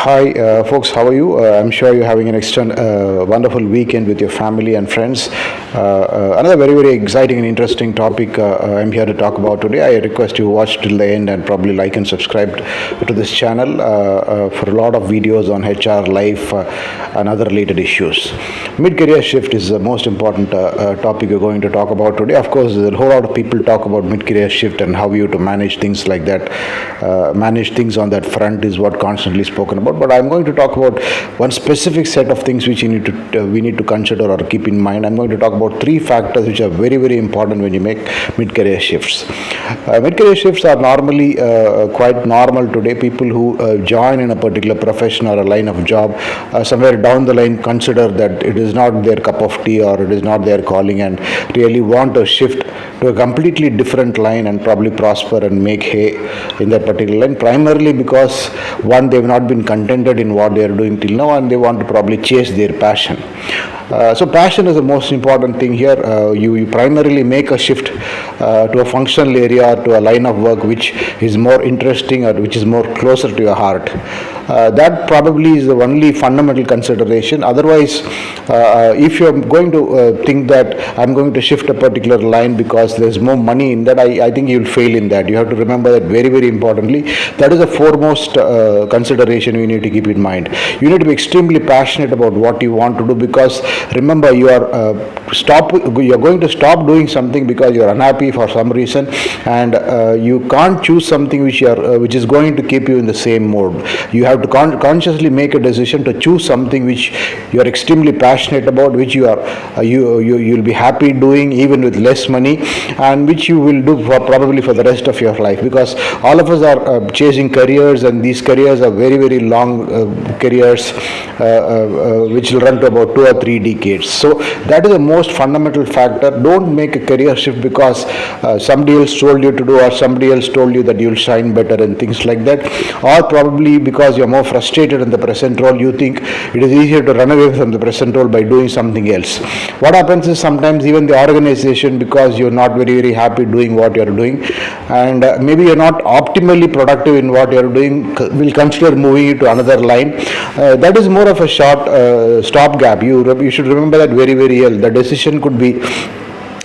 Hi, folks. How are you? I'm sure you're having an wonderful weekend with your family and friends. Another very exciting and interesting topic I'm here to talk about today. I request you watch till the end and probably like and subscribe to this channel for a lot of videos on HR, life, and other related issues. Mid-career shift is the most important topic we're going to talk about today. Of course, there's a whole lot of people talk about mid-career shift and how you to manage things like that. Manage things on that front is what constantly spoken about. But I'm going to talk about one specific set of things which we need to consider or keep in mind. I'm going to talk about three factors which are very important when you make mid-career shifts. Mid-career shifts are normally quite normal today. People who join in a particular profession or a line of job somewhere down the line consider that it is not their cup of tea or it is not their calling and really want to shift to a completely different line and probably prosper and make hay in that particular line, primarily because one, they've not been contented in what they are doing till now and they want to probably chase their passion. So passion is the most important thing here. You primarily make a shift to a functional area, to a line of work which is more interesting or which is more closer to your heart. That probably is the only fundamental consideration. Otherwise, if you're going to think that I'm going to shift a particular line because there's more money in that, I think you'll fail in that. You have to remember that very importantly. That is the foremost consideration you need to keep in mind. You need to be extremely passionate about what you want to do, because remember, you're going to stop doing something because you're unhappy for some reason, and you can't choose something which is going to keep you in the same mode. You have to consciously make a decision to choose something which you are extremely passionate about, which you'll be happy doing even with less money, and which you will do probably for the rest of your life, because all of us are chasing careers, and these careers are very long careers which will run to about 2 or 3 decades. So that is the most fundamental factor. Don't make a career shift because somebody else told you to do, or somebody else told you that you'll shine better and things like that, or probably because you're more frustrated in the present role, you think it is easier to run away from the present role by doing something else. What happens is sometimes even the organization, because you're not very happy doing what you're doing, and maybe you're not optimally productive in what you're doing, will consider moving you to another line. That is more of a short stopgap. You should remember that very well. The decision could be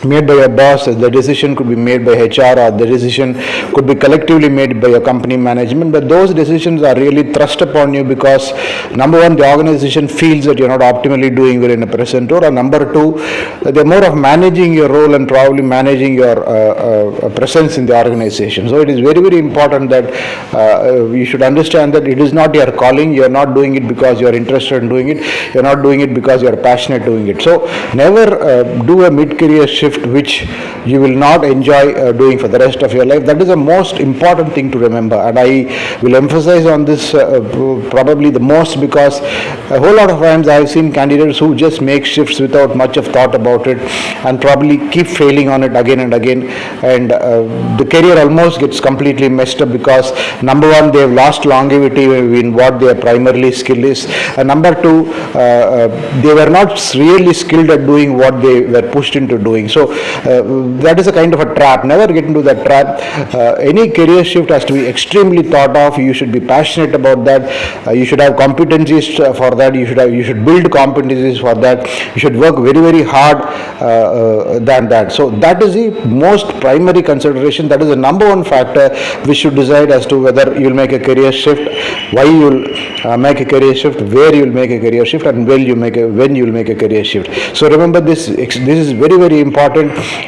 made by your boss, the decision could be made by HR, or the decision could be collectively made by your company management, but those decisions are really thrust upon you because number one, the organization feels that you're not optimally doing well in a present role, or number two, they're more of managing your role and probably managing your presence in the organization. So it is very important that you should understand that it is not your calling. You're not doing it because you're interested in doing it. You're not doing it because you're passionate doing it. So never do a mid-career shift which you will not enjoy doing for the rest of your life. That is the most important thing to remember, and I will emphasize on this probably the most, because a whole lot of times I have seen candidates who just make shifts without much of thought about it and probably keep failing on it again and again, and the career almost gets completely messed up because number one, they have lost longevity in what their primarily skill is, and number two, they were not really skilled at doing what they were pushed into doing. So that is a kind of a trap. Never get into that trap. Any career shift has to be extremely thought of. You should be passionate about that. You should have competencies for that. You should build competencies for that. You should work very hard than that. So that is the most primary consideration. That is the number one factor which should decide as to whether you will make a career shift, why you will make a career shift, where you will make a career shift, and when you will make a career shift. So remember this is very important,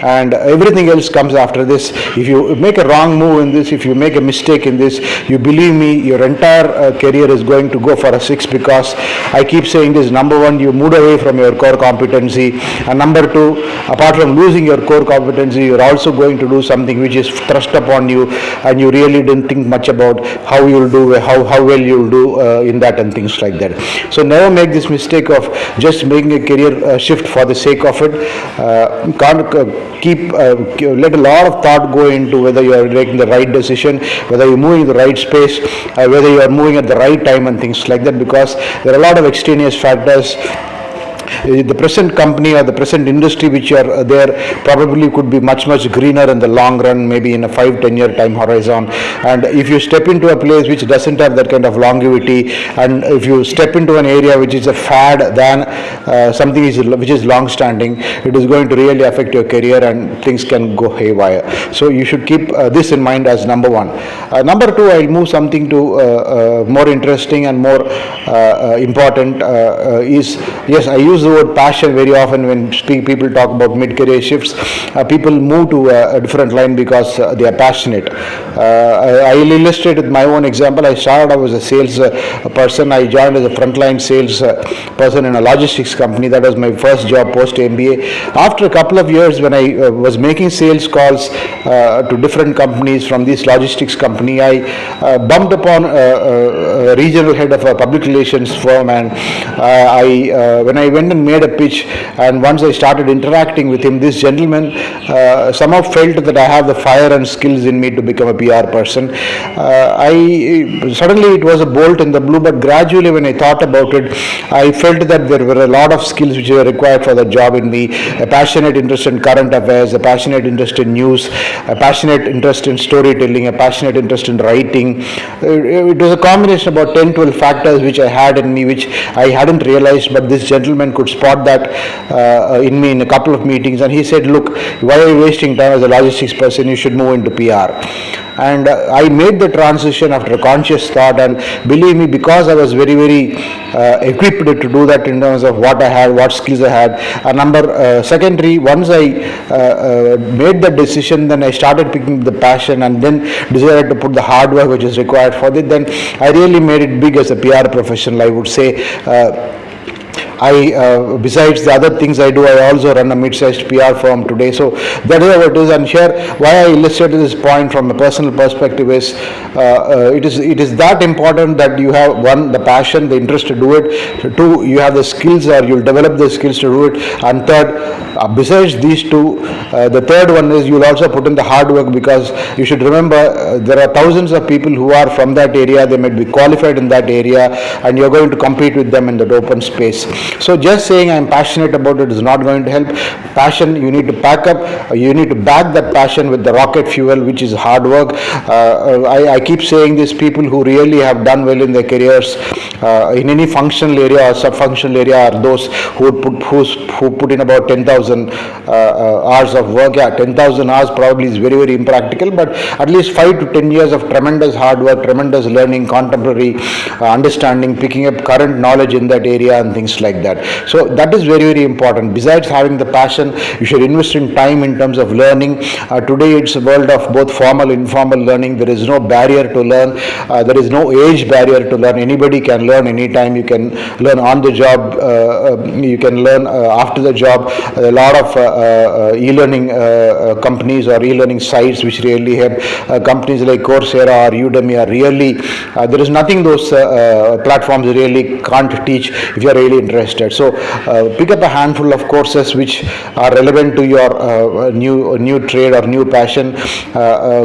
and everything else comes after this. If you make a wrong move in this, if you make a mistake in this, you believe me, your entire career is going to go for a 6, because I keep saying this. Number one, you moved away from your core competency, and number two, apart from losing your core competency, you're also going to do something which is thrust upon you, and you really didn't think much about how you'll do, how well you'll do in that and things like that. So never make this mistake of just making a career shift for the sake of it. Can't let a lot of thought go into whether you are making the right decision, whether you're moving in the right space, whether you are moving at the right time and things like that, because there are a lot of extraneous factors the present company or the present industry which you are there probably could be much greener in the long run, maybe in a 5-10 year time horizon. And if you step into a place which doesn't have that kind of longevity, and if you step into an area which is a fad than something which is long standing, it is going to really affect your career and things can go haywire. So you should keep this in mind as number one. Number two, I'll move something to more interesting and more important is, yes, I use the word passion very often when people talk about mid-career shifts. People move to a different line because they are passionate. I will illustrate with my own example. I started out as a sales person. I joined as a frontline sales person in a logistics company. That was my first job post MBA. After a couple of years, when I was making sales calls to different companies from this logistics company, I bumped upon a regional head of a public relations firm, and when I went and made a pitch, and once I started interacting with him, this gentleman somehow felt that I have the fire and skills in me to become a PR person. Suddenly it was a bolt in the blue, but gradually when I thought about it, I felt that there were a lot of skills which were required for the job in me: a passionate interest in current affairs, a passionate interest in news, a passionate interest in storytelling, a passionate interest in writing. It was a combination of about 10-12 factors which I had in me, which I hadn't realized, but this gentleman could spot that in me in a couple of meetings, and he said, "Look, why are you wasting time as a logistics person? You should move into PR." And I made the transition after a conscious thought, and believe me, because I was very equipped to do that in terms of what I had, what skills I had. Secondary, once I made the decision, then I started picking the passion and then decided to put the hard work which is required for it. Then I really made it big as a PR professional, I would say. Besides the other things I do, I also run a mid-sized PR firm today. So that is how it is. And here, why I illustrated this point from a personal perspective is, it is that important that you have, one, the passion, the interest to do it; two, you have the skills, or you'll develop the skills to do it; and third, besides these two, the third one is you'll also put in the hard work, because you should remember there are thousands of people who are from that area. They might be qualified in that area, and you're going to compete with them in that open space. So just saying I'm passionate about it is not going to help. Passion, you need to pack up, you need to back that passion with the rocket fuel, which is hard work. I keep saying this: people who really have done well in their careers in any functional area or sub-functional area are those who put in about 10,000 hours of work. Yeah, 10,000 hours probably is very impractical, but at least 5 to 10 years of tremendous hard work, tremendous learning, contemporary understanding, picking up current knowledge in that area and things like that. So that is very important. Besides having the passion, you should invest in time in terms of learning. Today it's a world of both formal and informal learning. There is no barrier to learn. There is no age barrier to learn. Anybody can learn anytime. You can learn on the job. You can learn after the job. A lot of e-learning companies or e-learning sites which really help. Companies like Coursera or Udemy are really, there is nothing those platforms really can't teach if you are really interested. So pick up a handful of courses which are relevant to your new trade or new passion.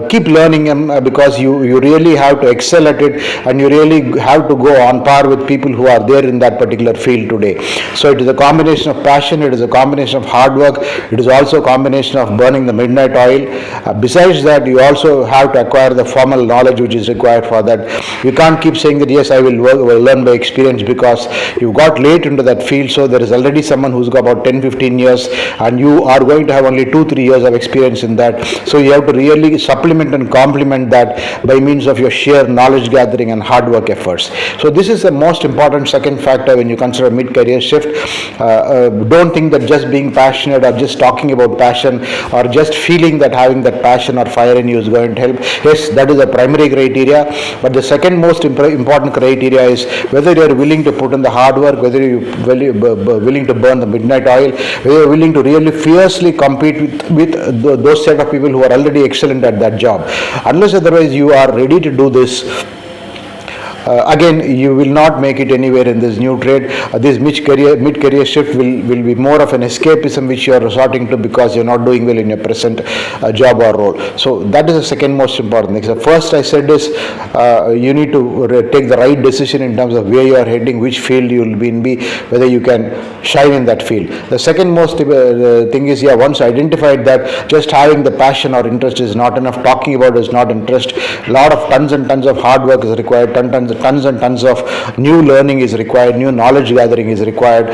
Keep learning them, because you really have to excel at it, and you really have to go on par with people who are there in that particular field today. So it is a combination of passion, it is a combination of hard work, it is also a combination of burning the midnight oil. Besides that, you also have to acquire the formal knowledge which is required for that. You can't keep saying that yes, I will learn by experience, because you got late into that field. So there is already someone who's got about 10-15 years, and you are going to have only 2-3 years of experience in that. So you have to really supplement and complement that by means of your sheer knowledge gathering and hard work efforts. So this is the most important second factor when you consider mid-career shift. Don't think that just being passionate or just talking about passion or just feeling that having that passion or fire in you is going to help. Yes, that is a primary criteria, but the second most important criteria is whether you are willing to put in the hard work, whether you are willing to burn the midnight oil, whether you are willing to really fiercely compete with those set of people who are already excellent at that job. Unless otherwise you are ready to do this, again, you will not make it anywhere in this new trade. This mid-career shift will be more of an escapism which you are resorting to because you're not doing well in your present job or role. So that is the second most important thing. So first I said is you need to take the right decision in terms of where you are heading, which field you will be in, whether you can shine in that field. The second most thing is, once identified that just having the passion or interest is not enough, talking about is not interest, tons and tons of hard work is required, tons and tons of new learning is required, new knowledge gathering is required.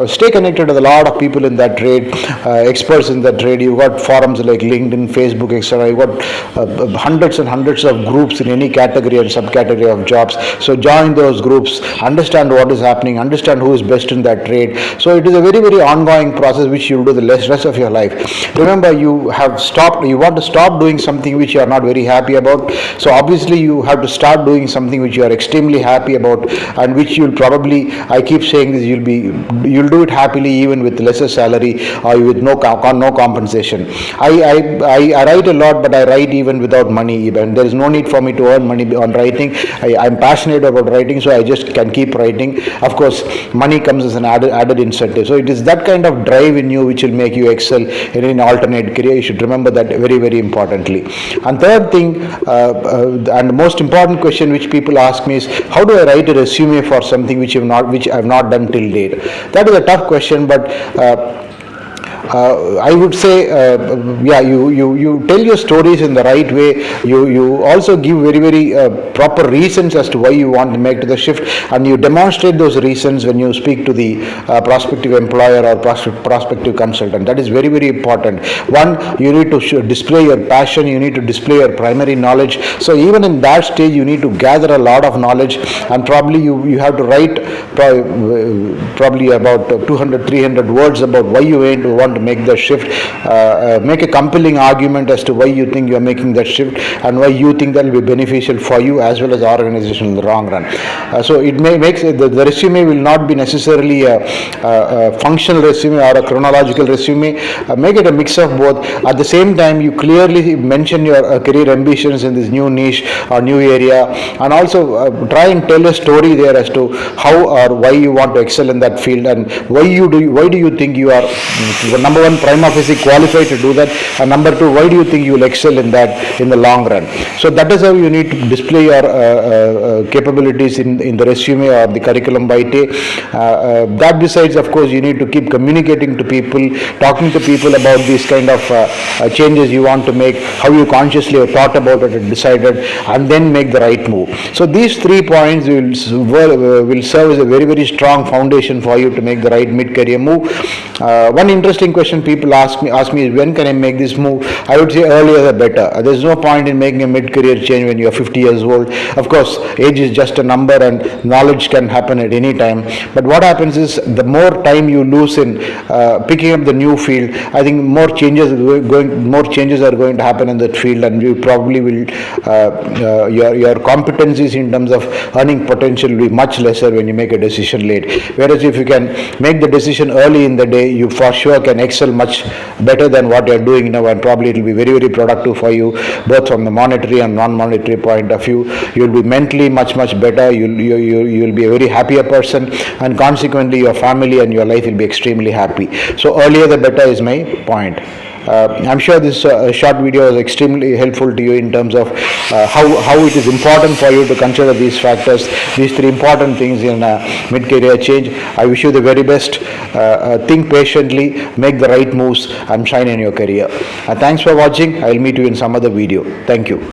Stay connected with a lot of people in that trade, experts in that trade. You've got forums like LinkedIn, Facebook, etc. You've got hundreds and hundreds of groups in any category and subcategory of jobs. So join those groups, understand what is happening, understand who is best in that trade. So it is a very, very ongoing process which you will do the rest of your life. Remember, you want to stop doing something which you are not very happy about. So obviously you have to start doing something which you are extremely happy about, and which you'll probably, I keep saying this, you'll do it happily even with lesser salary or with no compensation. I write a lot, but I write even without money. Even there is no need for me to earn money on writing. I'm passionate about writing, so I just can keep writing. Of course, money comes as an added incentive. So it is that kind of drive in you which will make you excel in an alternate career. You should remember that very, very importantly. And third thing, and the most important question which people ask me is, how do I write a resume for something which I have not done till date? That is a tough question, but I would say, you tell your stories in the right way. You also give very, very proper reasons as to why you want to make the shift, and you demonstrate those reasons when you speak to the prospective employer or prospective consultant. That is very, very important. One, you need to display your passion. You need to display your primary knowledge. So even in that stage, you need to gather a lot of knowledge, and probably you have to write probably about 200-300 words about why you want to make the shift. Make a compelling argument as to why you think you are making that shift and why you think that will be beneficial for you as well as the organization in the long run. So it makes the resume will not be necessarily a functional resume or a chronological resume. Make it a mix of both. At the same time, you clearly mention your career ambitions in this new niche or new area, and also try and tell a story there as to how or why you want to excel in that field, and why do you think you are number one, prima facie qualified to do that, and number two, why do you think you will excel in that in the long run? So that is how you need to display your capabilities in the resume or the curriculum vitae. That besides, of course, you need to keep communicating to people, talking to people about these kind of changes you want to make, how you consciously have thought about it and decided, and then make the right move. So these 3 points will serve as a very, very strong foundation for you to make the right mid-career move. One interesting question people ask me is, when can I make this move? I would say earlier the better. There is no point in making a mid-career change when you are 50 years old. Of course, age is just a number and knowledge can happen at any time. But what happens is, the more time you lose in picking up the new field, I think more changes are going to happen in that field, and you probably will your competencies in terms of earning potential will be much lesser when you make a decision late. Whereas if you can make the decision early in the day, you for sure can excel much better than what you are doing now, and probably it will be very, very productive for you, both from the monetary and non-monetary point of view. You will be mentally much better. You will be a very happier person, and consequently your family and your life will be extremely happy. So earlier the better is my point. I'm sure this short video is extremely helpful to you in terms of how it is important for you to consider these factors, these 3 important things in mid-career change. I wish you the very best. Think patiently, make the right moves, and shine in your career. Thanks for watching. I will meet you in some other video. Thank you.